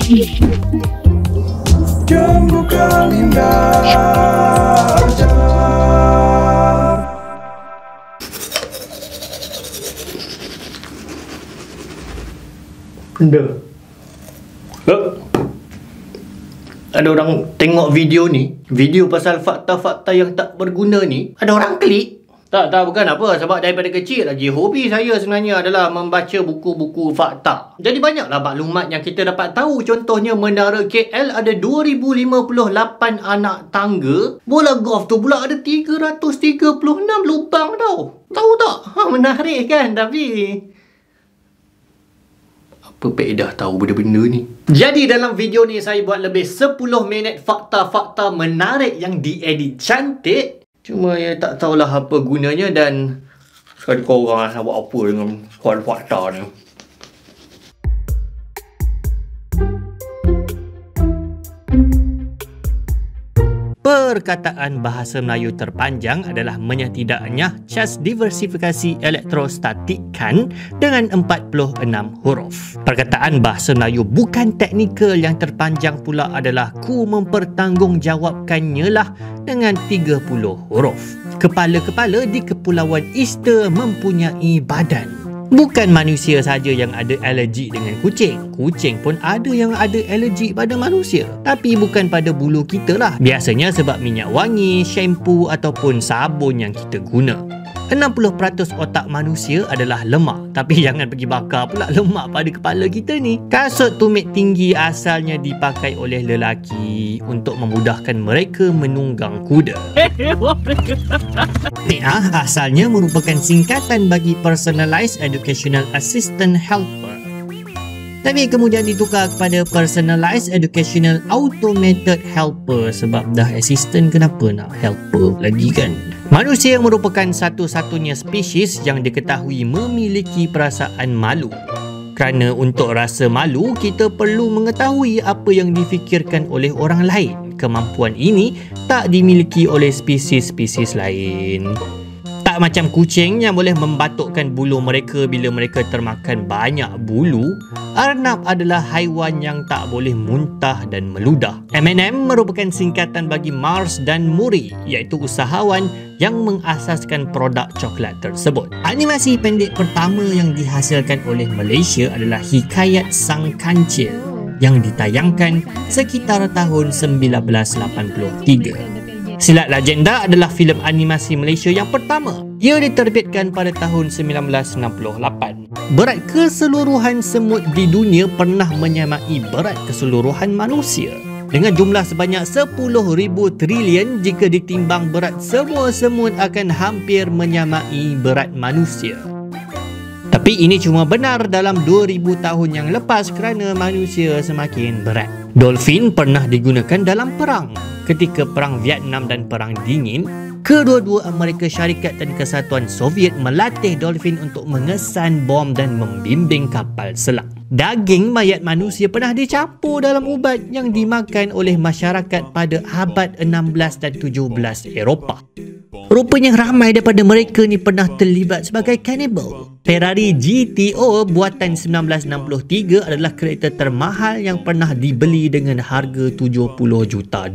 Jom buka Linda Ajar. Benda. Ada orang tengok video ni, video pasal fakta-fakta yang tak berguna ni, ada orang klik. Tak bukan apa, sebab daripada kecil lagi hobi saya sebenarnya adalah membaca buku-buku fakta. Jadi banyaklah maklumat yang kita dapat tahu. Contohnya Menara KL ada 2058 anak tangga. Bola golf tu pula ada 336 lubang tau. Tahu tak? Menarik kan? Tapi apa faedah tahu benda-benda ni? Jadi dalam video ni saya buat lebih 10 minit fakta-fakta menarik yang diedit cantik. Cuma ya tak tahulah apa gunanya dan sekali korang nak buat apa dengan fakta ni. Perkataan bahasa Melayu terpanjang adalah menyatidaknya cas diversifikasi elektrostatikkan dengan 46 huruf. Perkataan bahasa Melayu bukan teknikal yang terpanjang pula adalah ku mempertanggungjawabkannya lah dengan 30 huruf. Kepala-kepala di Kepulauan Easter mempunyai badan. Bukan manusia saja yang ada alergi dengan kucing. Kucing pun ada yang ada alergi pada manusia. Tapi bukan pada bulu kita lah. Biasanya sebab minyak wangi, shampoo ataupun sabun yang kita guna. 60% otak manusia adalah lemak. Tapi jangan pergi bakar pula lemak pada kepala kita ni. Kasut tumit tinggi asalnya dipakai oleh lelaki untuk memudahkan mereka menunggang kuda. PA asalnya merupakan singkatan bagi Personalized Educational Assistant Helper. Tapi kemudian ditukar kepada Personalized Educational Automated Helper. Sebab dah assistant, kenapa nak helper lagi kan? Manusia merupakan satu-satunya spesies yang diketahui memiliki perasaan malu. Kerana untuk rasa malu, kita perlu mengetahui apa yang difikirkan oleh orang lain. Kemampuan ini tak dimiliki oleh spesies-spesies lain. Tak macam kucing yang boleh membatukkan bulu mereka bila mereka termakan banyak bulu, arnab adalah haiwan yang tak boleh muntah dan meludah. M&M merupakan singkatan bagi Mars dan Muri, iaitu usahawan yang mengasaskan produk coklat tersebut. Animasi pendek pertama yang dihasilkan oleh Malaysia adalah Hikayat Sang Kancil yang ditayangkan sekitar tahun 1983. Silat Legenda adalah filem animasi Malaysia yang pertama. Ia diterbitkan pada tahun 1968. Berat keseluruhan semut di dunia pernah menyamai berat keseluruhan manusia. Dengan jumlah sebanyak 10,000 trilion, jika ditimbang berat semua semut akan hampir menyamai berat manusia. Tapi ini cuma benar dalam 2000 tahun yang lepas kerana manusia semakin berat. Dolphin pernah digunakan dalam perang. Ketika Perang Vietnam dan Perang Dingin, kedua-dua Amerika Syarikat dan Kesatuan Soviet melatih dolphin untuk mengesan bom dan membimbing kapal selam. Daging mayat manusia pernah dicampur dalam ubat yang dimakan oleh masyarakat pada abad 16 dan 17 Eropah. Rupanya ramai daripada mereka ni pernah terlibat sebagai cannibal. Ferrari GTO buatan 1963 adalah kereta termahal yang pernah dibeli dengan harga $70 juta.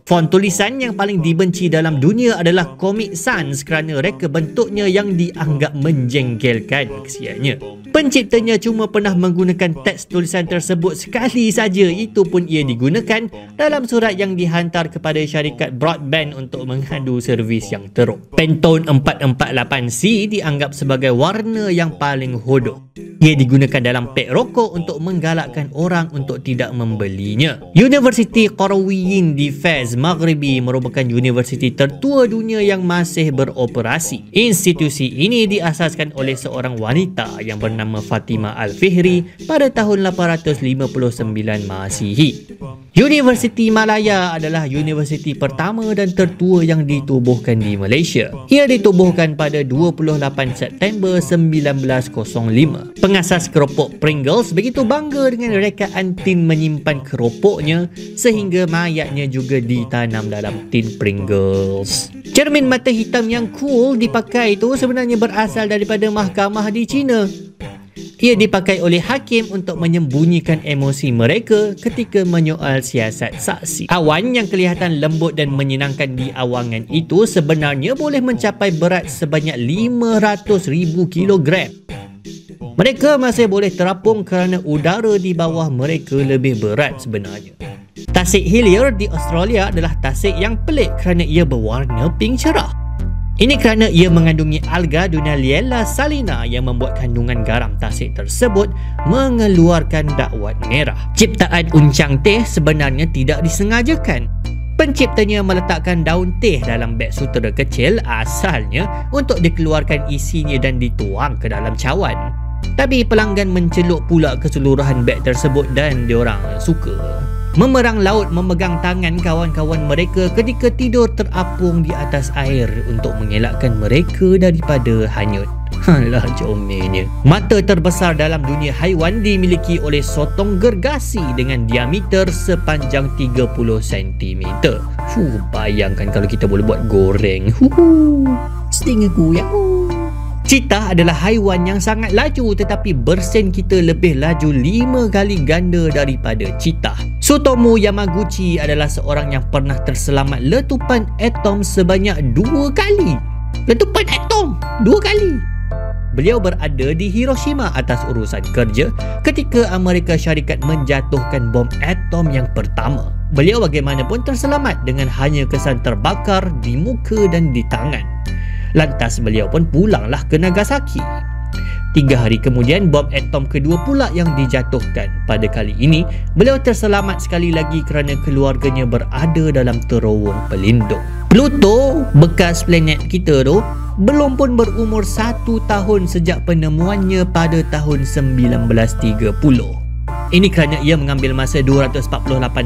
Font tulisan yang paling dibenci dalam dunia adalah Comic Sans kerana reka bentuknya yang dianggap menjengkelkan. Kesiannya, penciptanya cuma pernah menggunakan teks tulisan tersebut sekali saja. Itu pun ia digunakan dalam surat yang dihantar kepada syarikat broadband untuk mengadu servis yang teruk. Pantone 448C dianggap sebagai warna yang paling hodoh. Ia digunakan dalam pek rokok untuk menggalakkan orang untuk tidak membelinya. Universiti Qarawiyyin di Fez, Maghribi merupakan universiti tertua dunia yang masih beroperasi. Institusi ini diasaskan oleh seorang wanita yang bernama Fatimah Al-Fihri pada tahun 859 Masihi. Universiti Malaya adalah universiti pertama dan tertua yang ditubuhkan di Malaysia. Ia ditubuhkan pada 28 September 1905. Pengasas keropok Pringles begitu bangga dengan rekaan tin menyimpan keropoknya sehingga mayatnya juga ditanam dalam tin Pringles. Cermin mata hitam yang cool dipakai itu sebenarnya berasal daripada mahkamah di China. Ia dipakai oleh hakim untuk menyembunyikan emosi mereka ketika menyoal siasat saksi. Awan yang kelihatan lembut dan menyenangkan di awangan itu sebenarnya boleh mencapai berat sebanyak 500,000 kilogram. Mereka masih boleh terapung kerana udara di bawah mereka lebih berat sebenarnya. Tasik Hillier di Australia adalah tasik yang pelik kerana ia berwarna pink cerah. Ini kerana ia mengandungi alga Dunaliella salina yang membuat kandungan garam tasik tersebut mengeluarkan dakwat merah. Ciptaan uncang teh sebenarnya tidak disengajakan. Penciptanya meletakkan daun teh dalam beg sutera kecil asalnya untuk dikeluarkan isinya dan dituang ke dalam cawan. Tapi pelanggan mencelup pula keseluruhan beg tersebut dan diorang suka. Memerang laut memegang tangan kawan-kawan mereka ketika tidur terapung di atas air untuk mengelakkan mereka daripada hanyut. Alah, comelnya. Mata terbesar dalam dunia haiwan dimiliki oleh sotong gergasi dengan diameter sepanjang 30 cm. Bayangkan kalau kita boleh buat goreng. Sting aku ya. Cheetah adalah haiwan yang sangat laju tetapi bersen kita lebih laju 5 kali ganda daripada cheetah. Tsutomu Yamaguchi adalah seorang yang pernah terselamat letupan atom sebanyak 2 kali. Letupan atom 2 kali. Beliau berada di Hiroshima atas urusan kerja ketika Amerika Syarikat menjatuhkan bom atom yang pertama. Beliau bagaimanapun terselamat dengan hanya kesan terbakar di muka dan di tangan. Lantas beliau pun pulanglah ke Nagasaki. 3 hari kemudian bom atom kedua pula yang dijatuhkan. Pada kali ini, beliau terselamat sekali lagi kerana keluarganya berada dalam terowong pelindung. Pluto, bekas planet kita tu, belum pun berumur 1 tahun sejak penemuannya pada tahun 1930. Ini kerana ia mengambil masa 248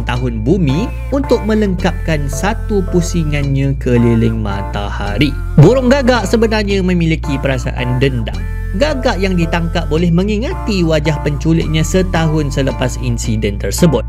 tahun bumi untuk melengkapkan satu pusingannya keliling matahari. Burung gagak sebenarnya memiliki perasaan dendam. Gagak yang ditangkap boleh mengingati wajah penculiknya setahun selepas insiden tersebut.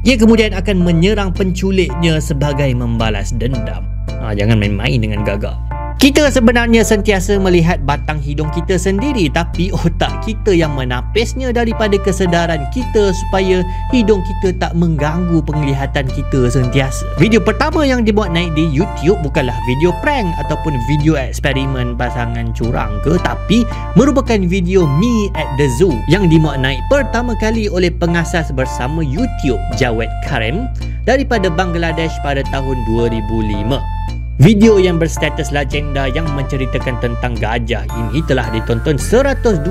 Ia kemudian akan menyerang penculiknya sebagai membalas dendam. Jangan main-main dengan gagak. Kita sebenarnya sentiasa melihat batang hidung kita sendiri, tapi otak kita yang menapisnya daripada kesedaran kita supaya hidung kita tak mengganggu penglihatan kita sentiasa. Video pertama yang dibuat naik di YouTube bukanlah video prank ataupun video eksperimen pasangan curang ke, tapi merupakan video Me at the Zoo yang dimuat naik pertama kali oleh pengasas bersama YouTube Jawed Karim daripada Bangladesh pada tahun 2005. Video yang berstatus legenda yang menceritakan tentang gajah ini telah ditonton 125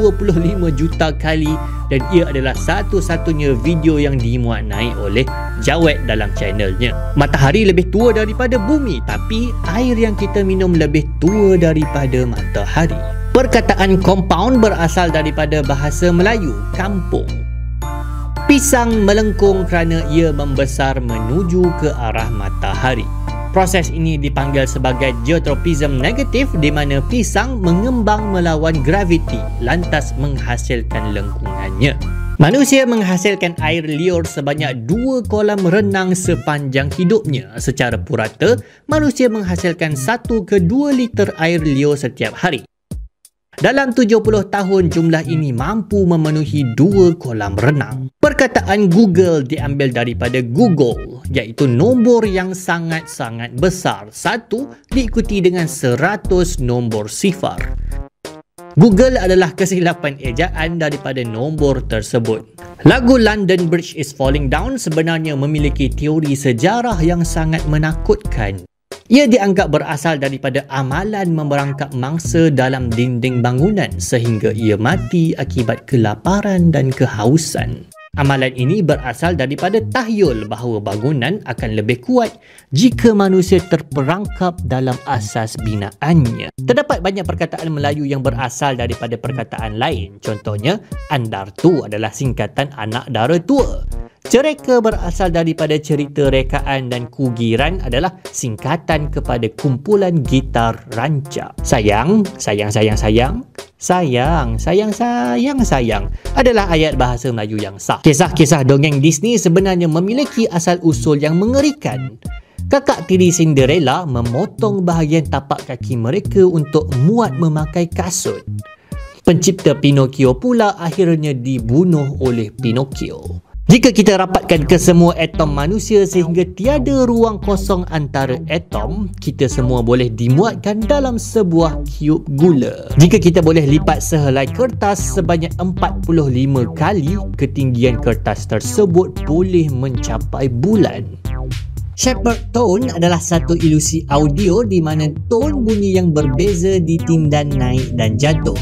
juta kali dan ia adalah satu-satunya video yang dimuat naik oleh Jawed dalam channelnya. Matahari lebih tua daripada bumi, tapi air yang kita minum lebih tua daripada matahari. Perkataan compound berasal daripada bahasa Melayu, kampung. Pisang melengkung kerana ia membesar menuju ke arah matahari. Proses ini dipanggil sebagai geotropism negatif di mana pisang mengembang melawan graviti lantas menghasilkan lengkungannya. Manusia menghasilkan air liur sebanyak 2 kolam renang sepanjang hidupnya. Secara purata, manusia menghasilkan 1 ke 2 liter air liur setiap hari. Dalam 70 tahun, jumlah ini mampu memenuhi 2 kolam renang. Perkataan Google diambil daripada Google, iaitu nombor yang sangat-sangat besar. 1 diikuti dengan 100 nombor sifar. Google adalah kesilapan ejaan daripada nombor tersebut. Lagu London Bridge is Falling Down sebenarnya memiliki teori sejarah yang sangat menakutkan. Ia dianggap berasal daripada amalan memerangkap mangsa dalam dinding bangunan sehingga ia mati akibat kelaparan dan kehausan. Amalan ini berasal daripada tahyul bahawa bangunan akan lebih kuat jika manusia terperangkap dalam asas binaannya. Terdapat banyak perkataan Melayu yang berasal daripada perkataan lain. Contohnya, Andartu adalah singkatan anak dara tua. Cereka berasal daripada cerita rekaan dan kugiran adalah singkatan kepada kumpulan gitar rancak. Sayang, sayang, sayang, sayang. Sayang, sayang, sayang, sayang adalah ayat bahasa Melayu yang sah. Kisah-kisah dongeng Disney sebenarnya memiliki asal-usul yang mengerikan. Kakak tiri Cinderella memotong bahagian tapak kaki mereka untuk muat memakai kasut. Pencipta Pinocchio pula akhirnya dibunuh oleh Pinocchio. Jika kita rapatkan kesemua atom manusia sehingga tiada ruang kosong antara atom, kita semua boleh dimuatkan dalam sebuah cube gula. Jika kita boleh lipat sehelai kertas sebanyak 45 kali, ketinggian kertas tersebut boleh mencapai bulan. Shepard tone adalah satu ilusi audio di mana tone bunyi yang berbeza ditindan naik dan jatuh.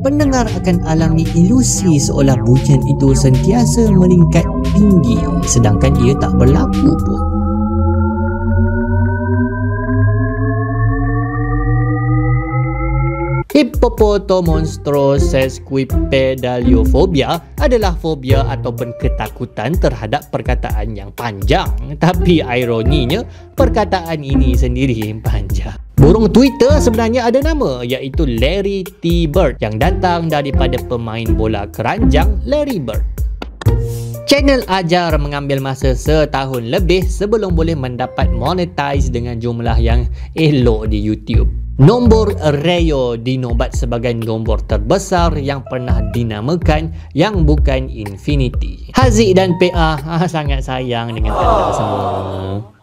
Pendengar akan alami ilusi seolah bunyian itu sentiasa meningkat tinggi sedangkan ia tak berlaku pun. Hippopotomonstrosequipedaliophobia adalah fobia ataupun ketakutan terhadap perkataan yang panjang. Tapi ironinya, perkataan ini sendiri panjang. Burung Twitter sebenarnya ada nama, iaitu Larry T. Bird yang datang daripada pemain bola keranjang Larry Bird. Channel ajar mengambil masa setahun lebih sebelum boleh mendapat monetize dengan jumlah yang elok di YouTube. Nombor Rayo dinobat sebagai nombor terbesar yang pernah dinamakan yang bukan infinity. Haziq dan PA sangat sayang dengan anda semua.